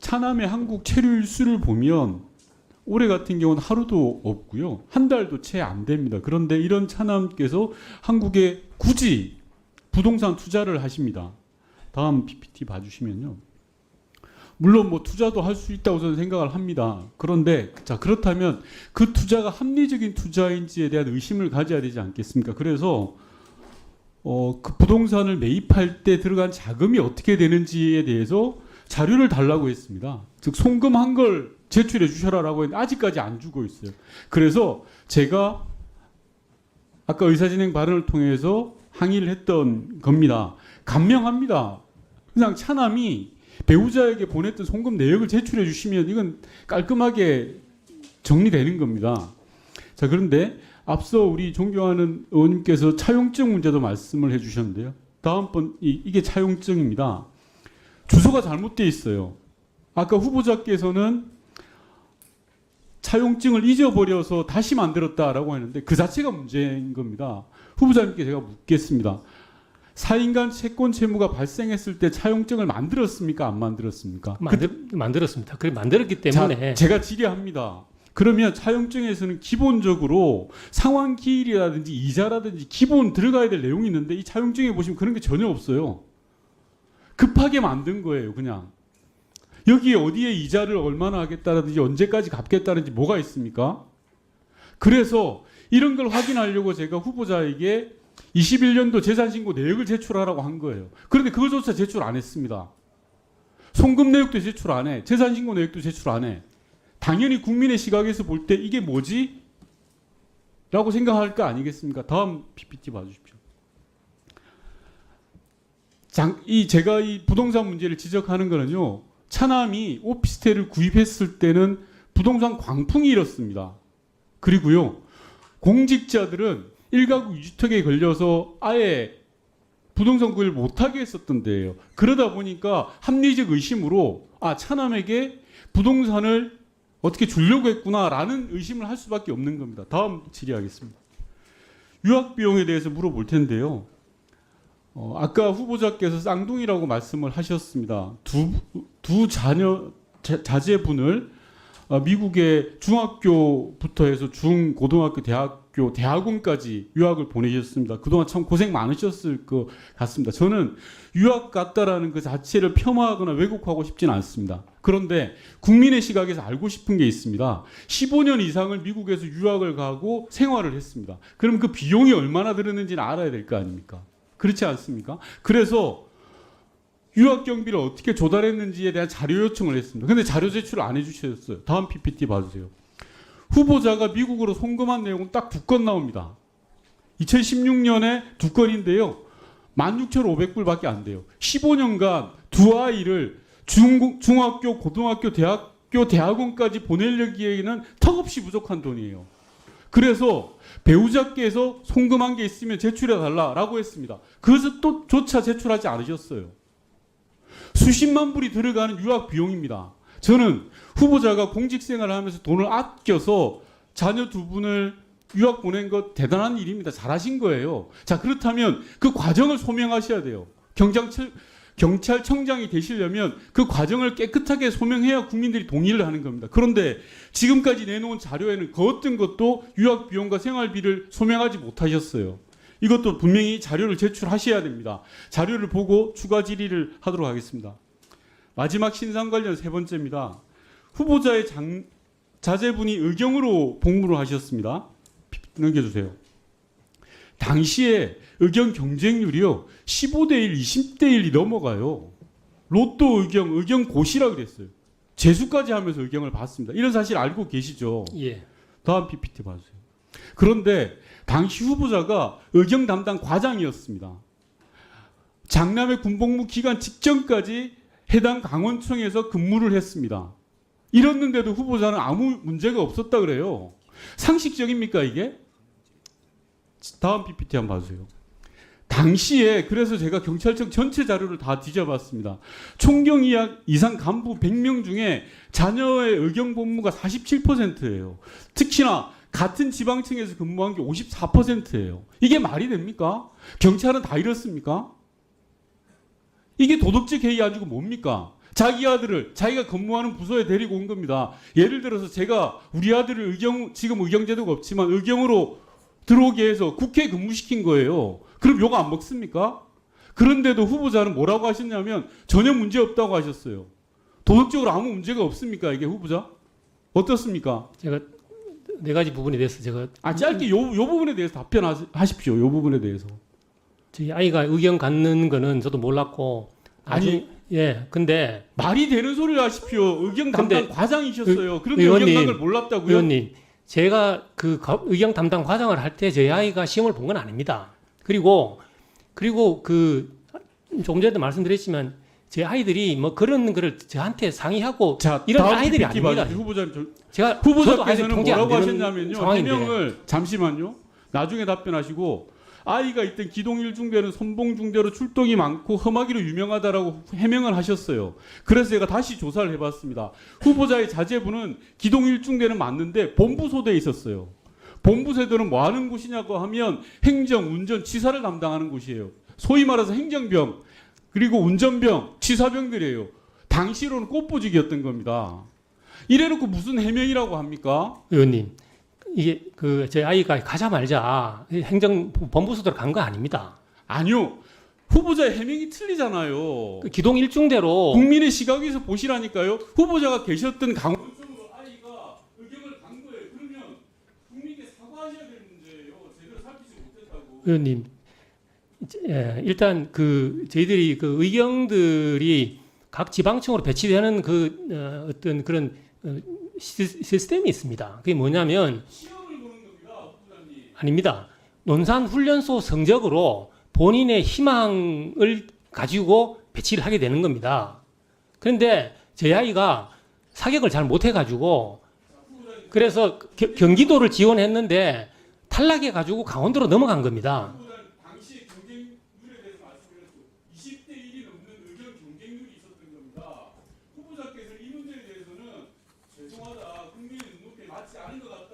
차남의 한국 체류일 수를 보면 올해 같은 경우는 하루도 없고요. 한 달도 채 안 됩니다. 그런데 이런 차남께서 한국에 굳이 부동산 투자를 하십니다. 다음 PPT 봐주시면요. 물론 뭐 투자도 할 수 있다고 저는 생각을 합니다. 그런데 자 그렇다면 그 투자가 합리적인 투자인지에 대한 의심을 가져야 되지 않겠습니까? 그래서 그 부동산을 매입할 때 들어간 자금이 어떻게 되는지에 대해서 자료를 달라고 했습니다. 즉 송금한 걸 제출해 주셔라라고 했는데 아직까지 안 주고 있어요. 그래서 제가 아까 의사진행 발언을 통해서 항의를 했던 겁니다. 간명합니다. 그냥 차남이 배우자에게 보냈던 송금 내역을 제출해 주시면 이건 깔끔하게 정리되는 겁니다. 자, 그런데 앞서 우리 존경하는 의원님께서 차용증 문제도 말씀을 해 주셨는데요. 다음번 이게 차용증입니다. 주소가 잘못되어 있어요. 아까 후보자께서는 차용증을 잊어버려서 다시 만들었다라고 했는데 그 자체가 문제인 겁니다. 후보자님께 제가 묻겠습니다. 4인간 채권 채무가 발생했을 때 차용증을 만들었습니까? 안 만들었습니까? 만들었습니다. 그래 만들었기 때문에 제가 질의합니다. 그러면 차용증에서는 기본적으로 상환 기일이라든지 이자라든지 기본 들어가야 될 내용이 있는데 이 차용증에 보시면 그런 게 전혀 없어요. 급하게 만든 거예요, 그냥. 여기에 어디에 이자를 얼마나 하겠다라든지 언제까지 갚겠다든지 뭐가 있습니까? 그래서 이런 걸 확인하려고 제가 후보자에게 21년도 재산신고 내역을 제출하라고 한 거예요. 그런데 그것조차 제출 안 했습니다. 송금 내역도 제출 안 해. 재산신고 내역도 제출 안 해. 당연히 국민의 시각에서 볼 때 이게 뭐지? 라고 생각할 거 아니겠습니까? 다음 PPT 봐주십시오. 제가 이 부동산 문제를 지적하는 거는요. 차남이 오피스텔을 구입했을 때는 부동산 광풍이 일었습니다. 그리고요. 공직자들은 1가구 2주택에 걸려서 아예 부동산 구입을 못하게 했었던 데예요. 그러다 보니까 합리적 의심으로 차남에게 부동산을 어떻게 주려고 했구나라는 의심을 할 수밖에 없는 겁니다. 다음 질의하겠습니다. 유학 비용에 대해서 물어볼 텐데요. 아까 후보자께서 쌍둥이라고 말씀을 하셨습니다. 두 자제분을 미국의 중학교부터 해서 고등학교, 대학원까지 유학을 보내셨습니다. 그동안 참 고생 많으셨을 것 같습니다. 저는 유학 갔다라는 그 자체를 폄하하거나 왜곡하고 싶지는 않습니다. 그런데 국민의 시각에서 알고 싶은 게 있습니다. 15년 이상을 미국에서 유학을 가고 생활을 했습니다. 그럼 그 비용이 얼마나 들었는지는 알아야 될 거 아닙니까? 그렇지 않습니까? 그래서 유학 경비를 어떻게 조달했는지에 대한 자료 요청을 했습니다. 근데 자료 제출을 안 해주셨어요. 다음 PPT 봐주세요. 후보자가 미국으로 송금한 내용은 딱 2건 나옵니다. 2016년에 2건인데요. 16,500불밖에 안 돼요. 15년간 두 아이를 중학교, 고등학교, 대학원까지 보내려기에는 턱없이 부족한 돈이에요. 그래서 배우자께서 송금한 게 있으면 제출해 달라라고 했습니다. 그것을 또 조차 제출하지 않으셨어요. 수십만 불이 들어가는 유학 비용입니다. 저는 후보자가 공직생활을 하면서 돈을 아껴서 자녀 2분을 유학 보낸 것 대단한 일입니다. 잘하신 거예요. 자, 그렇다면 그 과정을 소명하셔야 돼요. 경찰청장이 되시려면 그 과정을 깨끗하게 소명해야 국민들이 동의를 하는 겁니다. 그런데 지금까지 내놓은 자료에는 그 어떤 것도 유학 비용과 생활비를 소명하지 못하셨어요. 이것도 분명히 자료를 제출하셔야 됩니다. 자료를 보고 추가 질의를 하도록 하겠습니다. 마지막 신상 관련 3번째입니다. 후보자의 자제분이 의경으로 복무를 하셨습니다. 넘겨주세요. 당시에 의경 경쟁률이요 15대1, 20대1이 넘어가요. 로또 의경 고시라고 그랬어요. 재수까지 하면서 의경을 받습니다. 이런 사실 알고 계시죠? 예. 다음 PPT 봐주세요. 그런데 당시 후보자가 의경 담당 과장이었습니다. 장남의 군복무 기간 직전까지 해당 강원청에서 근무를 했습니다. 이랬는데도 후보자는 아무 문제가 없었다 그래요. 상식적입니까 이게? 다음 PPT 한번 봐주세요. 당시에 그래서 제가 경찰청 전체 자료를 다 뒤져봤습니다. 총경 이상 간부 100명 중에 자녀의 의경 복무가 47%예요. 특히나 같은 지방청에서 근무한 게 54%예요. 이게 말이 됩니까? 경찰은 다 이렇습니까? 이게 도덕적 해이 아니고 뭡니까? 자기 아들을 자기가 근무하는 부서에 데리고 온 겁니다. 예를 들어서 제가 우리 아들을 지금 의경제도가 없지만 의경으로 들어오게 해서 국회에 근무시킨 거예요. 그럼 욕 안 먹습니까? 그런데도 후보자는 뭐라고 하셨냐면 전혀 문제 없다고 하셨어요. 도덕적으로 아무 문제가 없습니까? 이게 후보자? 어떻습니까? 제가 네 가지 부분에 대해서 제가 짧게 요 부분에 대해서 답변하십시오. 요 부분에 대해서. 저희 아이가 의경 갖는 거는 저도 몰랐고 근데 말이 되는 소리를 하십시오. 의경 담당 근데 과장이셨어요. 그런데 의원님, 의경 간 걸 몰랐다고요? 의원님, 제가 그 의경 담당 과장을 할 때 저희 아이가 시험을 본 건 아닙니다. 그리고 그 조금 전에도 말씀드렸지만 제 아이들이 뭐 그런 거를 저한테 상의하고 자, 이런 다음 아이들이 PPT 아닙니다. 봐주세요. 후보자님, 제가 저도 아이들 후보자께서는 통제 안 뭐라고 되는 하셨냐면요. 상황인데. 해명을 잠시만요. 나중에 답변하시고 아이가 있던 기동일 중대는 선봉 중대로 출동이 많고 험하기로 유명하다라고 해명을 하셨어요. 그래서 제가 다시 조사를 해봤습니다. 후보자의 자제분은 기동일 중대는 맞는데 본부소대에 있었어요. 본부소대는 뭐 하는 곳이냐고 하면 행정, 운전, 치사를 담당하는 곳이에요. 소위 말해서 행정병 그리고 운전병, 치사병들이에요. 당시로는 꽃보직이었던 겁니다. 이래놓고 무슨 해명이라고 합니까? 의원님, 이게 그 제 아이가 가자마자 행정 본부소대로 간 거 아닙니다. 아니요. 후보자의 해명이 틀리잖아요. 그 기동 일중대로 국민의 시각에서 보시라니까요. 후보자가 계셨던 강원도로 아이가 의경을 간 거예요. 그러면 국민께 사과하셔야 될 문제예요. 제대로 살피지 못했다고. 의원님, 일단 그 저희들이 그 의경들이 각 지방청으로 배치되는 그 어떤 그런 시스템이 있습니다. 그게 뭐냐면 시험을 보는 겁니다. 후보자님. 아닙니다. 논산훈련소 성적으로 본인의 희망을 가지고 배치를 하게 되는 겁니다. 그런데 제 아이가 사격을 잘 못해가지고 그래서 경기도를 지원했는데 탈락해가지고 강원도로 넘어간 겁니다. 당시 경쟁률에 대해서 말씀드렸고 20대 1이 넘는 의견 경쟁률이 있었던 겁니다. 후보자께서 이 문제에 대해서는 죄송하다 국민의 눈높이에 맞지 않은 것 같다